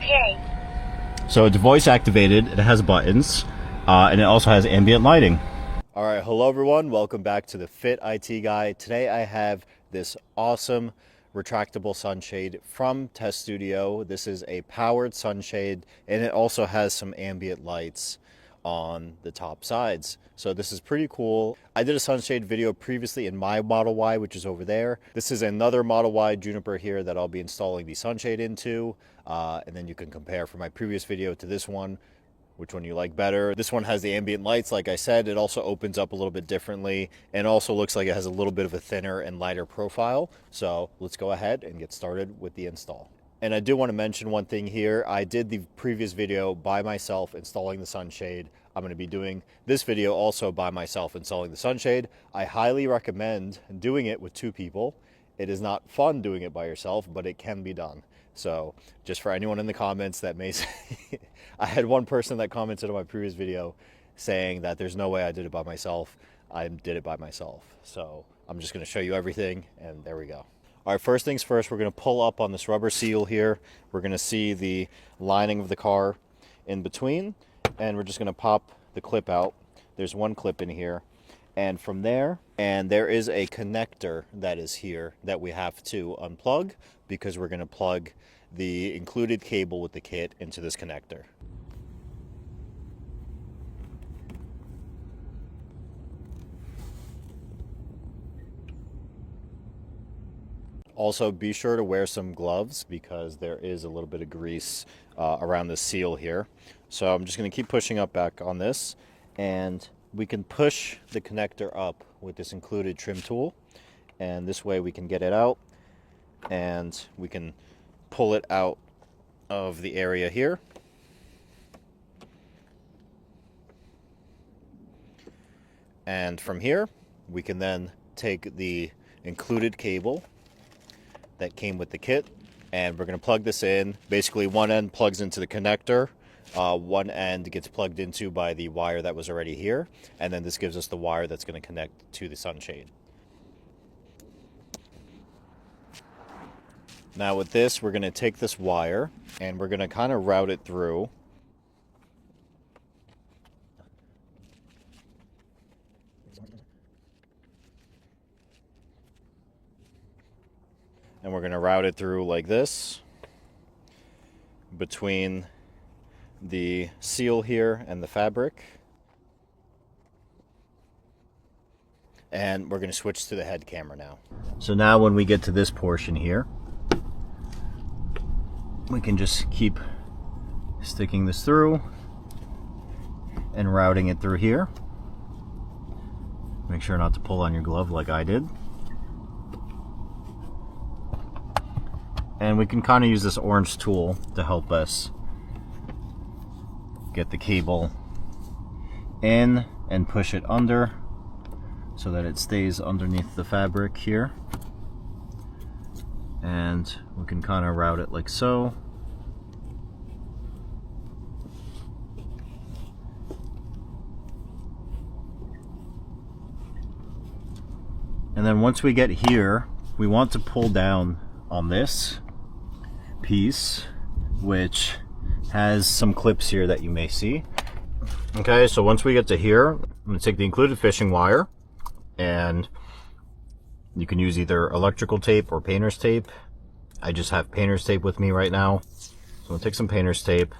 Okay. So it's voice activated, it has buttons, and it also has ambient lighting. All right, hello everyone, welcome back to the Fit IT Guy. Today I have this awesome retractable sunshade from TesStudio. This is a powered sunshade, and it also has some ambient lights on the top sides. So this is pretty cool. I did a sunshade video previously in my Model Y, which is over there. This is another Model Y Juniper here that I'll be installing the sunshade into, and then you can compare from my previous video to this one, which one you like better. This one has the ambient lights, like I said. It also opens up a little bit differently, and also looks like it has a little bit of a thinner and lighter profile. So let's go ahead and get started with the install. And I do want to mention one thing here. I did the previous video by myself installing the sunshade. I'm going to be doing this video also by myself installing the sunshade. I highly recommend doing it with two people. It is not fun doing it by yourself, but it can be done. So just for anyone in the comments that may say, I had one person that commented on my previous video saying that there's no way I did it by myself. I did it by myself. So I'm just going to show you everything, and there we go. All right, first things first, we're going to pull up on this rubber seal here. We're going to see the lining of the car in between, and we're just going to pop the clip out. There's one clip in here, and from there, and there is a connector that is here that we have to unplug because we're going to plug the included cable with the kit into this connector. Also, be sure to wear some gloves because there is a little bit of grease around the seal here. So I'm just going to keep pushing up back on this, and we can push the connector up with this included trim tool, and this way we can get it out and we can pull it out of the area here. And from here we can then take the included cable that came with the kit, and we're going to plug this in. Basically, one end plugs into the connector, one end gets plugged into by the wire that was already here, and then this gives us the wire that's going to connect to the sunshade. Now with this, we're going to take this wire and we're going to kind of route it through. And we're going to route it through like this between the seal here and the fabric. And we're going to switch to the head camera now. So now when we get to this portion here, we can just keep sticking this through and routing it through here. Make sure not to pull on your glove like I did. And we can kind of use this orange tool to help us get the cable in and push it under so that it stays underneath the fabric here. And we can kind of route it like so. And then once we get here, we want to pull down on this piece, which has some clips here that you may see. Okay, so once we get to here, I'm going to take the included fishing wire, and you can use either electrical tape or painter's tape. I just have painter's tape with me right now. So I'm going to take some painter's tape,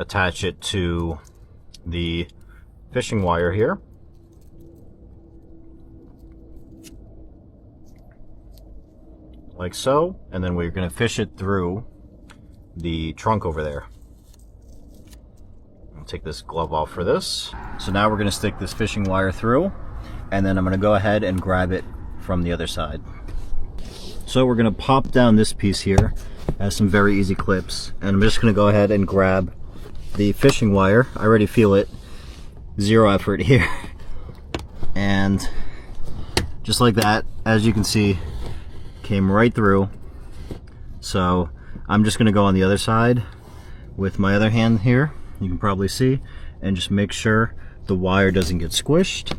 attach it to the fishing wire here. Like so, and then we're going to fish it through the trunk over there. I'll take this glove off for this. So now we're going to stick this fishing wire through, and then I'm going to go ahead and grab it from the other side. So we're going to pop down this piece here. It has some very easy clips, and I'm just going to go ahead and grab the fishing wire. I already feel it. Zero effort here. And just like that, as you can see, came right through. So I'm just going to go on the other side with my other hand here, you can probably see, and just make sure the wire doesn't get squished,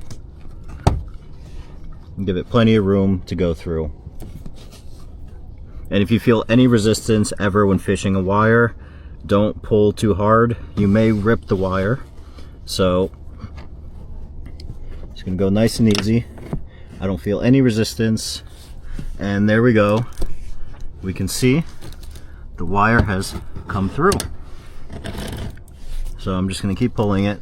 and give it plenty of room to go through. And if you feel any resistance ever when fishing a wire, Don't pull too hard. You may rip the wire. So just gonna go nice and easy. I don't feel any resistance. And there we go. We can see the wire has come through. So I'm just gonna keep pulling it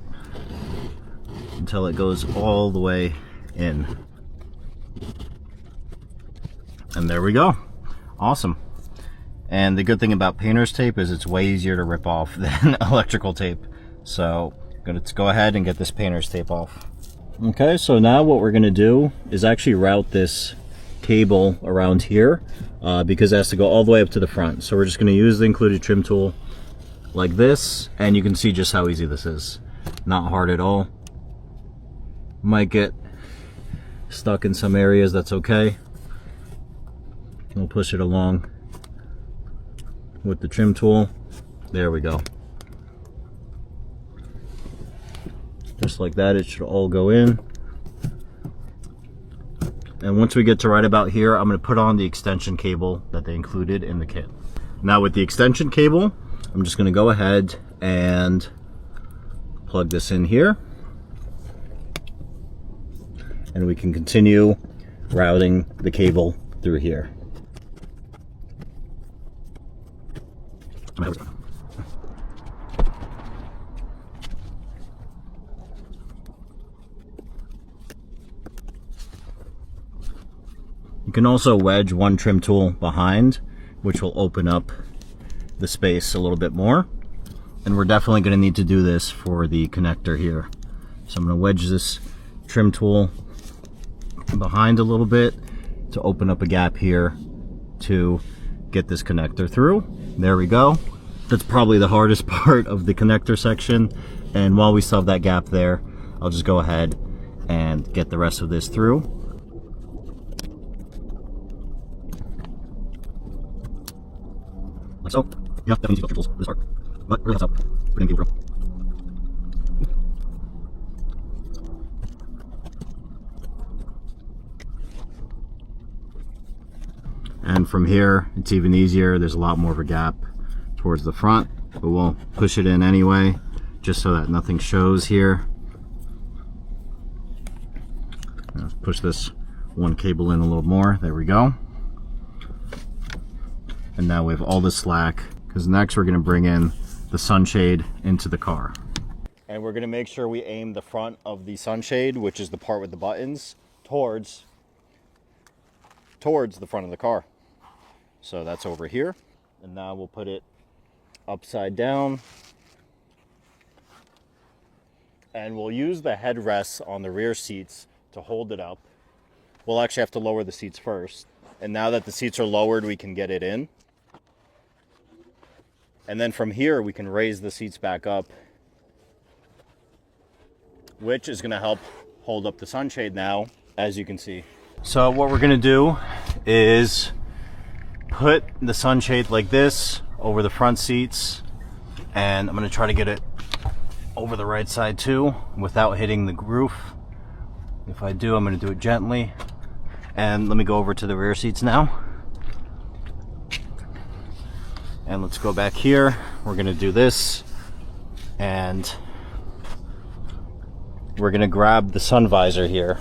until it goes all the way in. And there we go. Awesome. And the good thing about painter's tape is it's way easier to rip off than electrical tape. So let's go ahead and get this painter's tape off. Okay, so now what we're gonna do is actually route this cable around here because it has to go all the way up to the front. So we're just gonna use the included trim tool like this, and you can see just how easy this is. Not hard at all. Might get stuck in some areas, that's okay. We'll push it along with the trim tool. There we go. Just like that, it should all go in. And once we get to right about here, I'm going to put on the extension cable that they included in the kit. Now with the extension cable, I'm just going to go ahead and plug this in here. And we can continue routing the cable through here. You can also wedge one trim tool behind, which will open up the space a little bit more. And we're definitely going to need to do this for the connector here. So I'm going to wedge this trim tool behind a little bit to open up a gap here to get this connector through. There we go. That's probably the hardest part of the connector section. And while we still have that gap there, I'll just go ahead and get the rest of this through. Like so. Yeah, definitely use tools for this part. But really helps out putting cable through. And from here, it's even easier. There's a lot more of a gap towards the front, but we'll push it in anyway, just so that nothing shows here. Let's push this one cable in a little more. There we go. And now we have all the slack, because next we're going to bring in the sunshade into the car. And we're going to make sure we aim the front of the sunshade, which is the part with the buttons, towards the front of the car. So that's over here. And now we'll put it upside down. And we'll use the headrests on the rear seats to hold it up. We'll actually have to lower the seats first. And now that the seats are lowered, we can get it in. And then from here, we can raise the seats back up, which is going to help hold up the sunshade now, as you can see. So what we're going to do is put the sunshade like this over the front seats, and I'm going to try to get it over the right side too without hitting the roof. If I do, I'm going to do it gently. And let me go over to the rear seats now. And let's go back here. We're going to do this, and we're going to grab the sun visor here,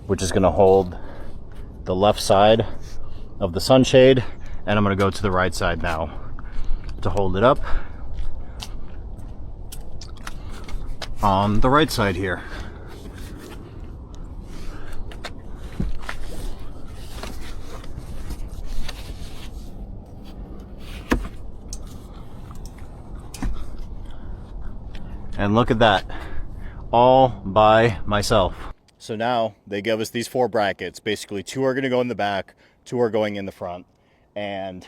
which is going to hold the left side of the sunshade, and I'm going to go to the right side now to hold it up on the right side here. And look at that, all by myself. So now they give us these 4 brackets. Basically 2 are going to go in the back, 2 are going in the front. And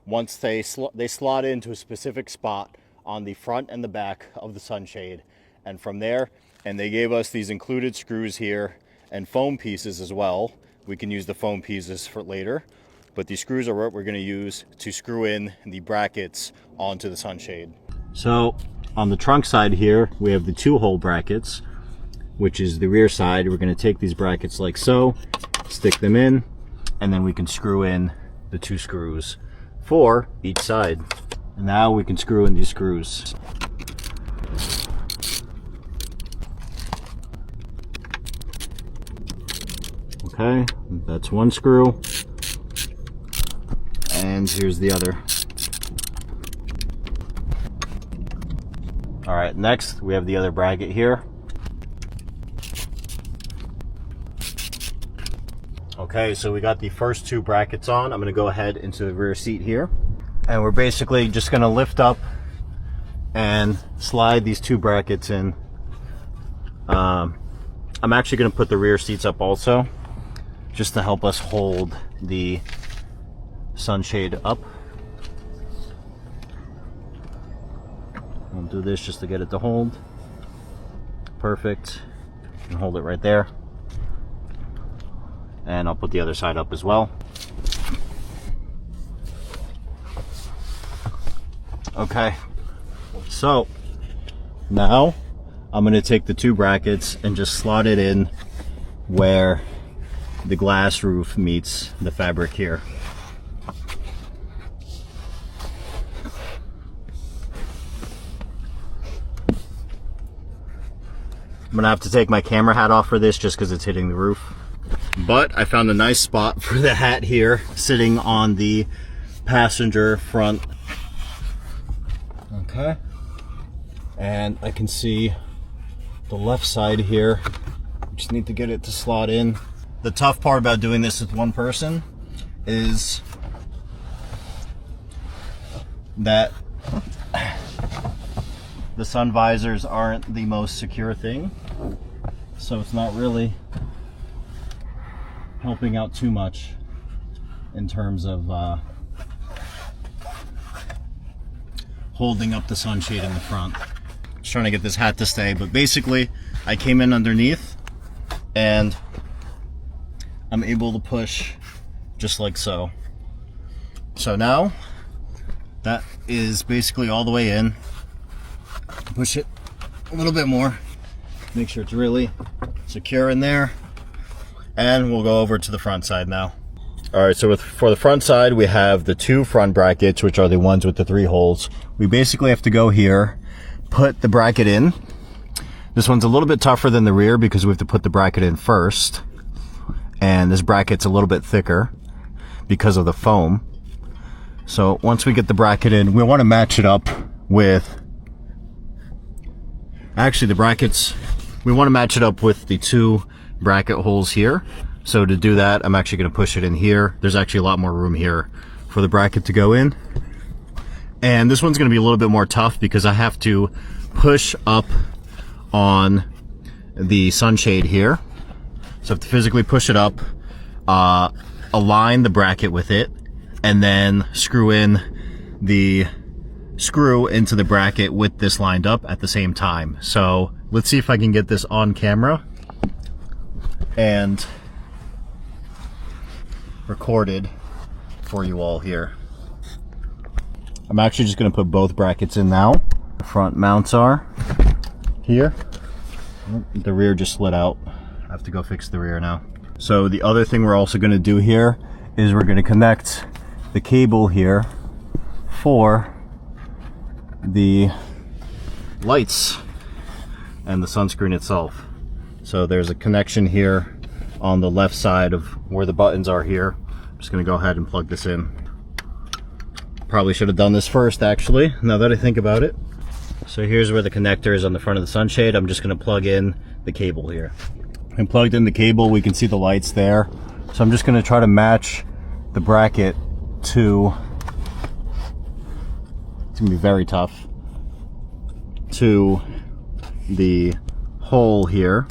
once they slot into a specific spot on the front and the back of the sunshade. And from there, and they gave us these included screws here and foam pieces as well. We can use the foam pieces for later. But these screws are what we're going to use to screw in the brackets onto the sunshade. So on the trunk side here, we have the 2-hole brackets, which is the rear side. We're going to take these brackets like so, stick them in, and then we can screw in the 2 screws for each side. And now we can screw in these screws. Okay, that's one screw. And here's the other. All right, next we have the other bracket here. Okay, so we got the first two brackets on. I'm gonna go ahead into the rear seat here. And we're basically just gonna lift up and slide these two brackets in. I'm actually gonna put the rear seats up also, just to help us hold the sunshade up. I'll do this just to get it to hold. Perfect. And hold it right there. And I'll put the other side up as well. Okay, so now I'm going to take the two brackets and just slot it in where the glass roof meets the fabric here. I'm going to have to take my camera hat off for this just because it's hitting the roof. But I found a nice spot for the hat here, sitting on the passenger front. Okay. And I can see the left side here. Just need to get it to slot in. The tough part about doing this with one person is that the sun visors aren't the most secure thing. So it's not really helping out too much in terms of holding up the sunshade in the front. Just trying to get this hat to stay, but basically I came in underneath and I'm able to push just like so. So now that is basically all the way in. Push it a little bit more, make sure it's really secure in there. And we'll go over to the front side now. All right, so for the front side, we have the two front brackets, which are the ones with the 3 holes. We basically have to go here, put the bracket in. This one's a little bit tougher than the rear because we have to put the bracket in first. And this bracket's a little bit thicker because of the foam. So once we get the bracket in, we want to match it up with, actually the brackets, we want to match it up with the 2 bracket holes here. So to do that, I'm actually going to push it in here. There's actually a lot more room here for the bracket to go in. And this one's going to be a little bit more tough because I have to push up on the sunshade here. So I have to physically push it up, align the bracket with it, and then screw in the screw into the bracket with this lined up at the same time. So let's see if I can get this on camera and recorded for you all here. I'm actually just going to put both brackets in now. The front mounts are here. The rear just slid out. I have to go fix the rear now. So the other thing we're also going to do here is we're going to connect the cable here for the lights and the sunscreen itself. So there's a connection here on the left side of where the buttons are here. I'm just going to go ahead and plug this in. Probably should have done this first, actually, now that I think about it. So here's where the connector is on the front of the sunshade. I'm just going to plug in the cable here. I plugged in the cable, we can see the lights there. So I'm just going to try to match the bracket to, it's going to be very tough, to the hole here.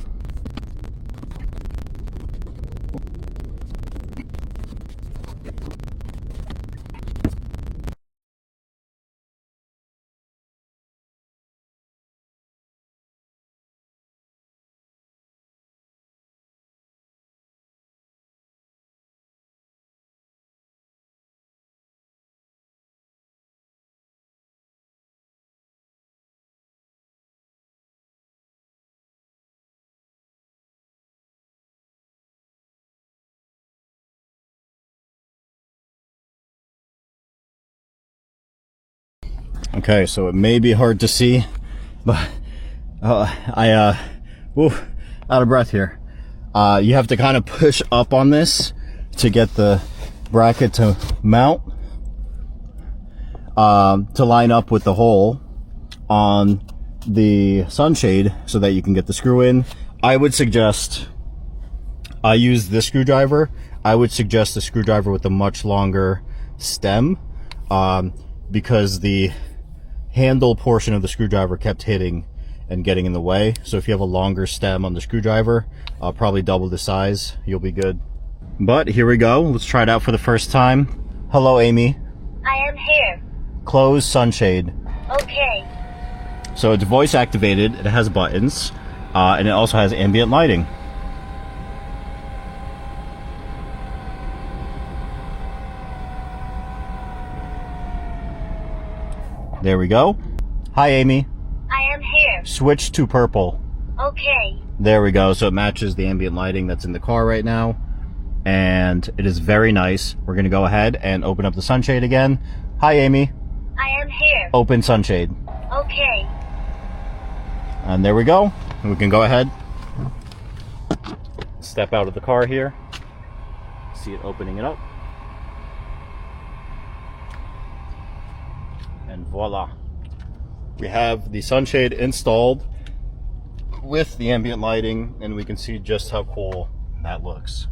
Okay, so it may be hard to see, but woo, out of breath here. You have to kind of push up on this to get the bracket to mount, to line up with the hole on the sunshade so that you can get the screw in. I would suggest I use this screwdriver. I would suggest a screwdriver with a much longer stem, because the handle portion of the screwdriver kept hitting and getting in the way. So if you have a longer stem on the screwdriver, probably double the size, you'll be good. But here we go. Let's try it out for the first time. Hello, Amy. I am here. Close sunshade. Okay. So it's voice activated. It has buttons, and it also has ambient lighting. There we go. Hi, Amy. I am here. Switch to purple. Okay. There we go. So it matches the ambient lighting that's in the car right now. And it is very nice. We're going to go ahead and open up the sunshade again. Hi, Amy. I am here. Open sunshade. Okay. And there we go. And we can go ahead. Step out of the car here. See it opening it up. And voila. We have the sunshade installed with the ambient lighting, and we can see just how cool that looks.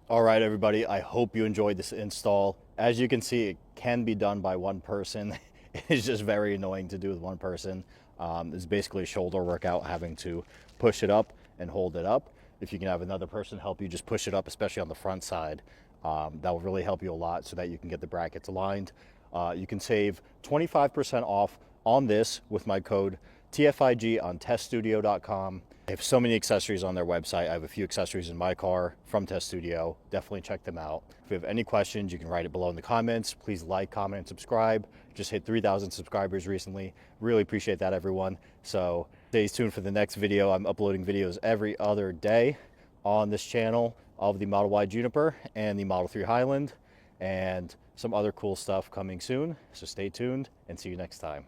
All right, everybody, I hope you enjoyed this install. As you can see, it can be done by one person. It's just very annoying to do with one person. It's basically a shoulder workout, having to push it up and hold it up. If you can have another person help you just push it up, especially on the front side, that will really help you a lot so that you can get the brackets aligned. You can save 25% off on this with my code TFIG on TesStudio.com. They have so many accessories on their website. I have a few accessories in my car from TesStudio. Definitely check them out. If you have any questions, you can write it below in the comments. Please like, comment, and subscribe. Just hit 3,000 subscribers recently. Really appreciate that, everyone. So stay tuned for the next video. I'm uploading videos every other day on this channel of the Model Y Juniper and the Model 3 Highland, and some other cool stuff coming soon. So stay tuned and see you next time.